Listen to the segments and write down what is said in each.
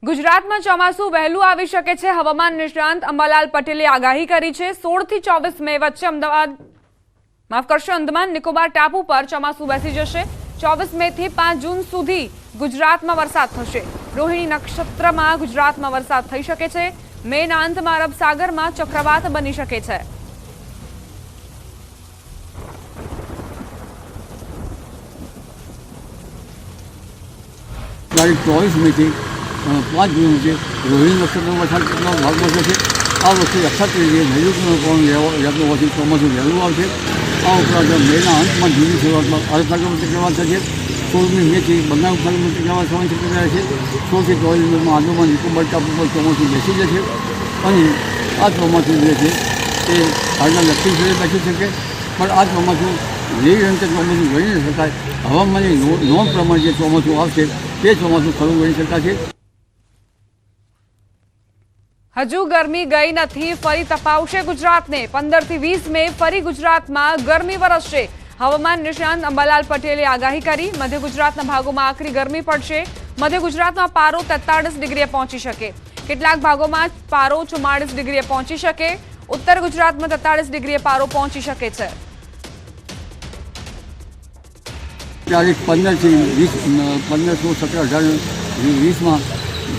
गुजरात में ચોમાસું વહેલું આવી શકે છે। હવામાન નિષ્ણાંત અંબાલાલ પટેલે આગાહી કરી છે। 16 થી 24 મે વચ્ચે અંદમાન નિકોબાર ટાપુ પર ચોમાસું બેસી જશે। 24 મે થી 5 જૂન સુધી ગુજરાતમાં વરસાદ થશે। રોહિણી નક્ષત્રમાં ગુજરાતમાં વરસાદ થઈ શકે છે। મેના અંતમાં અરબ સાગરમાં ચક્રવાત બની શકે છે। तारीख 24 में थी 5 जून से रोहिणी नक्षत्र वरसाद भाग बचे आ वखते अक्षात्रिय नैऋत्य पवन व्यापक होती ચોમાસું વહેલું આવશે। આ ઉપરાંત મેના અંતમાં જૂનની શરૂઆતમાં અરબ સાગરમાં ચક્રવાત થશે। 16મી મેથી બંગાળ ઉપસાગરમાં ચક્રવાત થવાની શક્યતા છે। 16 થી 24 મેમાં અંદમાન નિકોબાર ટાપુ પર ચોમાસું બેસી જશે અને આ ચોમાસું જે છે તે હાલના દક્ષિણ છેડે બેસી શકે, પણ આ ચોમાસું જેવી અંતે ચોમાસું ગણી ન શકાય। હવામાનની નોંધ પ્રમાણે જે ચોમાસું આવશે તે ચોમાસું ખરું ગણી શકાશે। હજુ ગરમી ગઈ નથી, ફરી તપાવશે ગુજરાતને। 15 થી 20 મે ફરી ગુજરાતમાં ગરમી વરસશે। હવામાન નિષ્ણાંત અંબાલાલ પટેલે આગાહી કરી। મધ્ય ગુજરાતના ભાગોમાં આકરી ગરમી પડશે। મધ્ય ગુજરાતમાં પારો 43 ડિગ્રીએ પહોંચી શકે, કેટલાક ભાગોમાં પારો 44 ડિગ્રીએ પહોંચી શકે। ઉત્તર ગુજરાતમાં 43 ડિગ્રીએ પારો પહોંચી શકે છે। तारीख 15 થી 20 15, 16, 17, 18, 20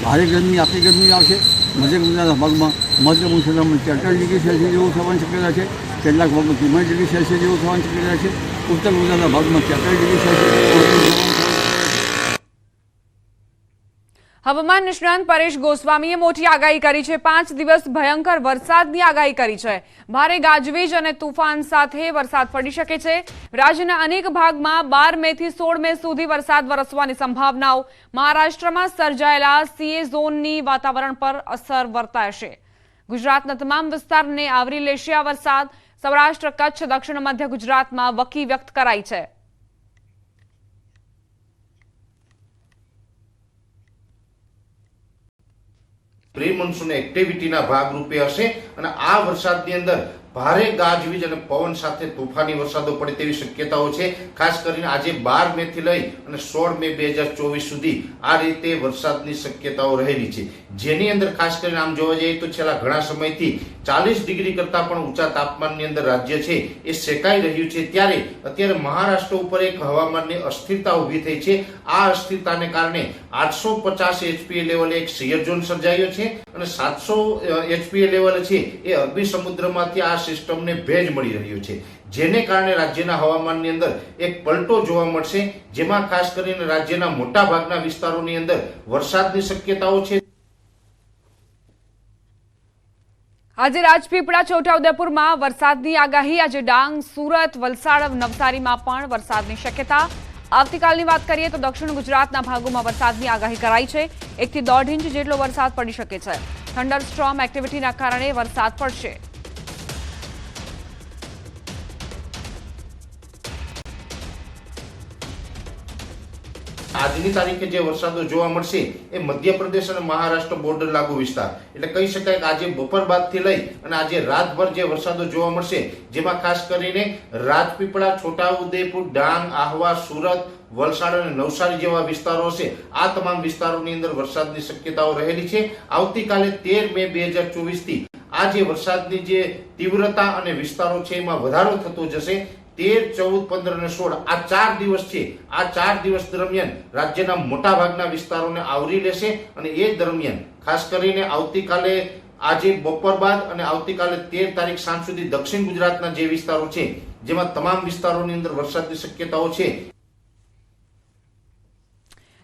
भारे गर्मी आखरी गर्मी आवશે। मध्य ગુજરાતના ભાગમાં મધ્ય મુસલમાનમાં 43 ડિગ્રી સેલ્સિયસ જેવું થવાની શક્યતા છે, કેટલાક ભાગમાં 44 ડિગ્રી સેલ્સિયસ જેવું થવાની શક્યતા છે। ઉત્તર ગુજરાતના ભાગમાં 43 ડિગ્રી સેલ્સિયસ। હવામાન નિષ્ણાંત પરેશ ગોસ્વામીએ મોટી આગાહી કરી છે। 5 દિવસ ભયંકર વરસાદની આગાહી કરી છે। ભારે ગાજવીજ અને તુફાન સાથે વરસાદ પડી શકે છે। રાજ્યના અનેક ભાગમાં 12 મે થી 16 મે સુધી વરસાદ વરસવાની સંભાવનાઓ। મહારાષ્ટ્રમાં સર્જાયેલા સીએ ઝોનની વાતાવરણ પર અસર વર્તાશે। ગુજરાતના તમામ વિસ્તારને આવરી લેશે આ વરસાદ। સૌરાષ્ટ્ર, કચ્છ, દક્ષિણ મધ્ય ગુજરાતમાં વકી વ્યક્ત કરાઈ છે। પ્રી મોન્સૂન એક્ટિવિટીના ભાગરૂપે હશે અને આ વરસાદની અંદર ભારે ગાજવીજ અને પવન સાથે તોફાની વરસાદો પડે તેવી શક્યતાઓ છે। ખાસ કરીને આજે 12 મે થી લઈ અને 16 મે 2024 સુધી આ રીતે વરસાદની શક્યતાઓ રહેલી છે, જેની અંદર ખાસ કરીને આમ જોવા જઈએ તો છેલ્લા ઘણા સમયથી 40 ડિગ્રી કરતા પણ ઊંચા તાપમાનની અંદર રાજ્ય છે એ શેકાઈ રહ્યું છે। ત્યારે અત્યારે મહારાષ્ટ્ર ઉપર એક હવામાનની અસ્થિરતા ઊભી થઈ છે। આ અસ્થિરતાને કારણે 850 એચપીએ લેવલે એક શિયર ઝોન સર્જાયો છે અને 700 એચપીએ લેવલ છે એ અરબી સમુદ્રમાંથી આ સિસ્ટમને ભેજ મળી રહ્યો છે, જેને કારણે રાજ્યના હવામાનની અંદર એક પલટો જોવા મળશે, જેમાં ખાસ કરીને રાજ્યના મોટા ભાગના વિસ્તારોની અંદર વરસાદની શક્યતાઓ છે। આજે રાજપીપળા, છોટાઉદેપુરમાં વરસાદની આગાહી। આજે ડાંગ, સુરત, વલસાડ, નવસારીમાં પણ વરસાદની શક્યતા। આવતીકાલની વાત કરીએ તો દક્ષિણ ગુજરાતના ભાગોમાં વરસાદની આગાહી કરાઈ છે। 1 થી 1.5 ઇંચ જેટલો વરસાદ પડી શકે છે। થંડરસ્ટોર્મ એક્ટિવિટીના કારણે વરસાદ પડશે। આજની તારીખે જે વરસાદો જોવા મળશે એ મધ્યપ્રદેશ અને મહારાષ્ટ્ર બોર્ડર લાગુ વિસ્તાર, એટલે કહી શકાય કે આજે બપોર બાદથી લઈ અને આજે રાતભર જે વરસાદો જોવા મળશે, જેમાં ખાસ કરીને રાજપીપળા, છોટાઉદેપુર, ડાંગ, આહવા, સુરત, વલસાડ અને નવસારી જેવા વિસ્તારો છે, આ તમામ વિસ્તારોની અંદર વરસાદની શક્યતાઓ રહેલી છે। આવતીકાલે 13 મે 2024 થી આ જે વરસાદની જે તીવ્રતા અને વિસ્તારો છે એમાં વધારો થતો જશે। 13, 14, 15 અને 16 આ 4 દિવસ છે, આ 4 દિવસ દરમિયાન રાજ્યના મોટા ભાગના વિસ્તારોને આવરી લેશે અને એ દરમિયાન ખાસ કરીને આવતીકાલે આજે બપોર બાદ અને આવતીકાલે 13 તારીખ સાંજ સુધી દક્ષિણ ગુજરાતના જે વિસ્તારો છે, જેમાં તમામ વિસ્તારોની અંદર વરસાદની શક્યતાઓ છે।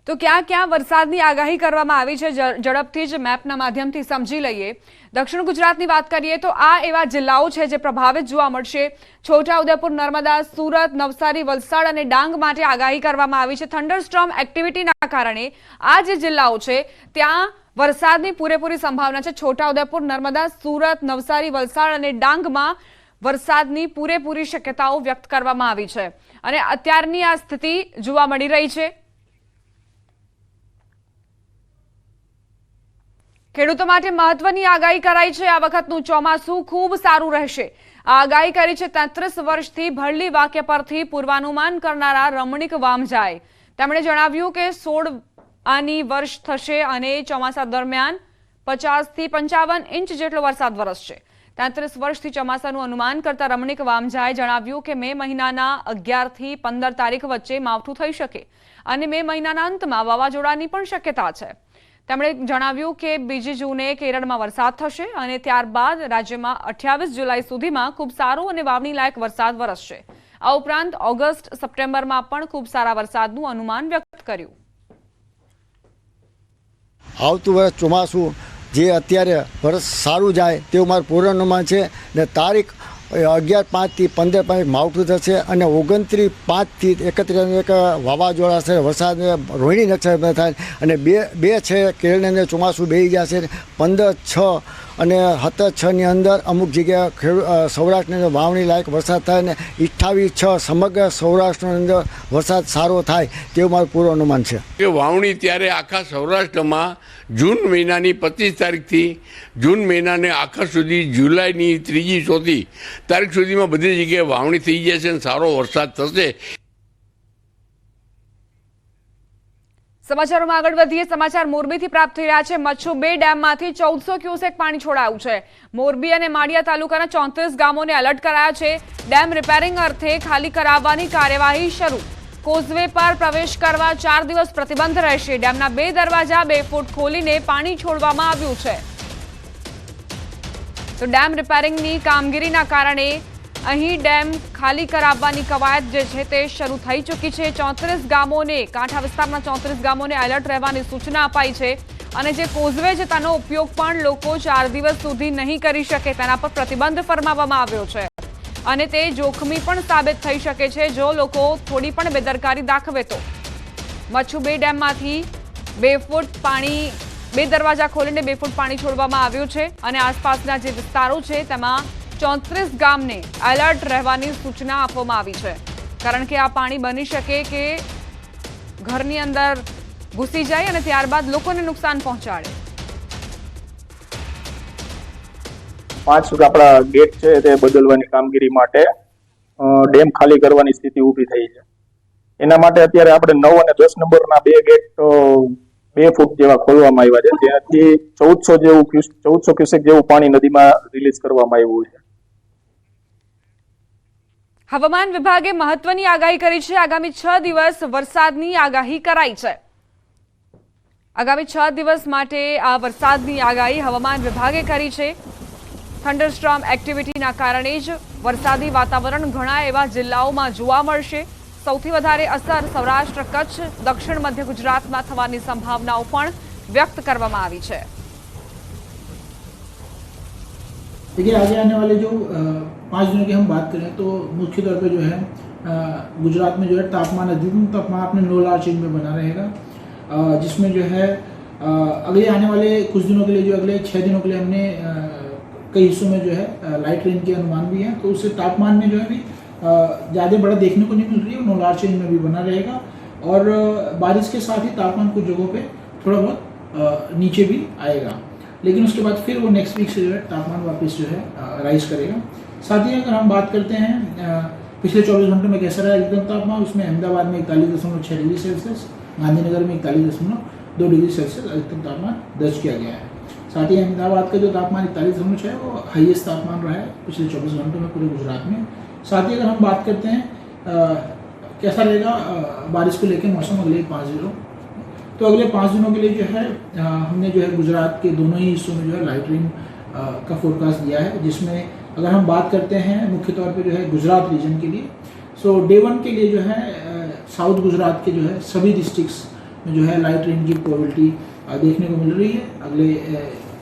તો ક્યાં ક્યાં વરસાદની આગાહી કરવામાં આવી છે ઝડપથી જ મેપના માધ્યમથી સમજી લઈએ। દક્ષિણ ગુજરાતની વાત કરીએ તો આ એવા જિલ્લાઓ છે જે પ્રભાવિત જોવા મળશે। છોટાઉદેપુર, નર્મદા, સુરત, નવસારી, વલસાડ અને ડાંગ માટે આગાહી કરવામાં આવી છે। થંડરસ્ટોર્મ એક્ટિવિટીના કારણે આ જે જિલ્લાઓ છે ત્યાં વરસાદની પૂરેપૂરી સંભાવના છે। છોટાઉદેપુર, નર્મદા, સુરત, નવસારી, વલસાડ અને ડાંગમાં વરસાદની પૂરેપૂરી શક્યતાઓ વ્યક્ત કરવામાં આવી છે અને અત્યારની આ સ્થિતિ જોવા મળી રહી છે। ખેડૂતો માટે મહત્વની આગાહી કરાઈ છે। આ વખતનું ચોમાસું ખૂબ સારું રહેશે। આ આગાહી કરી છે 33 વર્ષથી ભરલી વાક્ય પરથી પૂર્વાનુમાન કરનારા રમણીક વામજાએ। તેમણે જણાવ્યું કે 16 આની વર્ષ થશે અને ચોમાસા દરમિયાન 50 થી 55 ઇંચ જેટલો વરસાદ વરસશે। 33 વર્ષથી ચોમાસાનું અનુમાન કરતા રમણીક વામજાએ જણાવ્યું કે મે મહિનાના 11 થી 15 તારીખ વચ્ચે માવઠું થઈ શકે અને મે મહિનાના અંતમાં વાવાઝોડાની પણ શક્યતા છે। તેમણે જણાવ્યું કે 2 જૂને કેરળમાં વરસાદ થશે અને ત્યારબાદ રાજ્યમાં 28 જુલાઈ સુધીમાં ખૂબ સારો અને વાવણી લાયક વરસાદ વરસશે। આ ઉપરાંત ઓગસ્ટ સપ્ટેમ્બરમાં પણ ખૂબ સારા વરસાદનું અનુમાન વ્યક્ત કર્યું। આવતું વર્ષ ચોમાસું જે અત્યારે વર્ષ સારું જાય તેવું મારું પૂર્વાનુમાન છે ને તારીખ 11/5 થી 15 માવઠું થશે અને 29/5 થી 31 એક વાવાઝોડા છે વરસાદ રોહિણી નક્ષત્ર થાય અને બે છે કેરળની અંદર ચોમાસું બેસી જશે। 15/6 અને 17/6ની અંદર અમુક જગ્યાએ સૌરાષ્ટ્રની અંદર વાવણી લાયક વરસાદ થાય અને 28/6 સમગ્ર સૌરાષ્ટ્રની અંદર વરસાદ સારો થાય તેવું મારું પૂર્વાનુમાન છે કે વાવણી ત્યારે આખા સૌરાષ્ટ્રમાં જૂન મહિનાની 25 તારીખથી જૂન મહિનાને આખર સુધી જુલાઈની 3જી 4જી તારીખ સુધીમાં બધી જગ્યાએ વાવણી થઈ જશે અને સારો વરસાદ થશે। સમાચારોમાં આગળ વધીએ। સમાચાર મોરબીથી પ્રાપ્ત થઈ રહ્યા છે। મચ્છુ 2 ડેમમાંથી 1400 ક્યુસેક પાણી છોડાયું છે। મોરબી અને માળિયા તાલુકાના 34 ગામોને એલર્ટ કરાયા છે। ડેમ રિપેરિંગ અર્થે ખાલી કરાવવાની કાર્યવાહી શરૂ। કોઝવે પર પ્રવેશ કરવા 4 દિવસ પ્રતિબંધ રહેશે। ડેમના 2 દરવાજા 2 ફૂટ ખોલીને પાણી છોડવામાં આવ્યું છે। તો ડેમ રિપેરિંગની કામગીરીના કારણે અહીં ડેમ ખાલી કરાવવાની કવાયત જે છે તે શરૂ થઈ ચૂકી છે। 34 ગામોને કાંઠા વિસ્તારના 34 ગામોને એલર્ટ રહેવાની સૂચના અપાઈ છે અને જે કોઝવે છે તેનો ઉપયોગ પણ લોકો 4 દિવસ સુધી નહીં કરી શકે તેના પર પ્રતિબંધ ફરમાવવામાં આવ્યો છે અને તે જોખમી પણ સાબિત થઈ શકે છે જો લોકો થોડી પણ બેદરકારી દાખવે તો। મચ્છુ 2 ડેમમાંથી 2 ફૂટ પાણી 2 દરવાજા ખોલીને 2 ફૂટ પાણી છોડવામાં આવ્યું છે અને આસપાસના જે વિસ્તારો છે તેમાં 34 ગામને એલર્ટ રહેવાની સૂચના આપવામાં આવી છે કારણ કે આ પાણી બની શકે કે ઘરની અંદર ઘૂસી જાય અને ત્યારબાદ લોકોને નુકસાન પહોંચાડે। 5 આપણા ગેટ છે તે બદલવાની કામગીરી માટે ડેમ ખાલી કરવાની સ્થિતિ ઊભી થઈ છે। એના માટે અત્યારે આપણે 9 અને 10 નંબરના 2 ગેટ 2 ફૂટ જેવા ખોલવામાં આવ્યા છે જેનાથી 1400 ક્યુસેક જેવું પાણી નદીમાં રિલીઝ કરવામાં આવ્યું છે। હવામાન વિભાગે મહત્વની આગાહી કરી છે। આગામી 6 દિવસ વરસાદની આગાહી કરાઈ છે। આગામી 6 દિવસ માટે આ વરસાદની આગાહી હવામાન વિભાગે કરી છે। થંડરસ્ટોર્મ એક્ટિવિટીના કારણે જ વરસાદી વાતાવરણ ઘણા એવા જિલ્લાઓમાં જોવા મળશે। સૌથી વધારે અસર સૌરાષ્ટ્ર, કચ્છ, દક્ષિણ મધ્ય ગુજરાતમાં થવાની સંભાવનાઓ પણ વ્યક્ત કરવામાં આવી છે। देखिए आगे आने वाले जो 5 दिनों की हम बात करें तो मुख्य तौर पे जो है गुजरात में जो है तापमान अधिकतम तापमान अपने 9 लार्ज रेंज में बना रहेगा जिसमें जो है अगले आने वाले कुछ दिनों के लिए जो अगले 6 दिनों के लिए हमने कई हिस्सों में जो है लाइट रेन के अनुमान भी हैं तो उससे तापमान में जो है अभी ज़्यादा बड़ा देखने को नहीं मिल रही है। 9 लार्ज रेंज में भी बना रहेगा और बारिश के साथ ही तापमान कुछ जगहों पे थोड़ा बहुत नीचे भी आएगा लेकिन उसके बाद फिर वो नेक्स्ट वीक से जो है तापमान वापस जो है राइज करेगा। साथ ही अगर हम बात करते हैं पिछले 24 घंटों में कैसा रहा अधिकतम तापमान उसमें अहमदाबाद में 41.6 डिग्री सेल्सियस, गांधीनगर में 41.2 डिग्री सेल्सियस अधिकतम तापमान दर्ज किया गया है। साथ ही अहमदाबाद का जो तापमान 41.6 है वो हाईएस्ट तापमान रहा है पिछले 24 घंटों में पूरे गुजरात में। साथ ही अगर हम बात करते हैं कैसा रहेगा बारिश को लेकर मौसम अगले 5 दिनों तो अगले 5 दिनों के लिए जो है हमने जो है गुजरात के दोनों ही हिस्सों में जो है लाइट रेन का फोरकास्ट दिया है जिसमें अगर हम बात करते हैं मुख्य तौर पे जो है गुजरात रीजन के लिए सो डे 1 के लिए जो है साउथ गुजरात के जो है सभी डिस्ट्रिक्ट्स में जो है लाइट रेन की प्रोबेबिलिटी देखने को मिल रही है अगले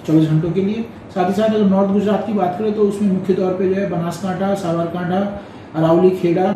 24 घंटों के लिए। साथ ही साथ अगर नॉर्थ गुजरात की बात करें तो उसमें मुख्य तौर पर जो है बनासकांठा, साबरकांठा, अरावली, खेड़ा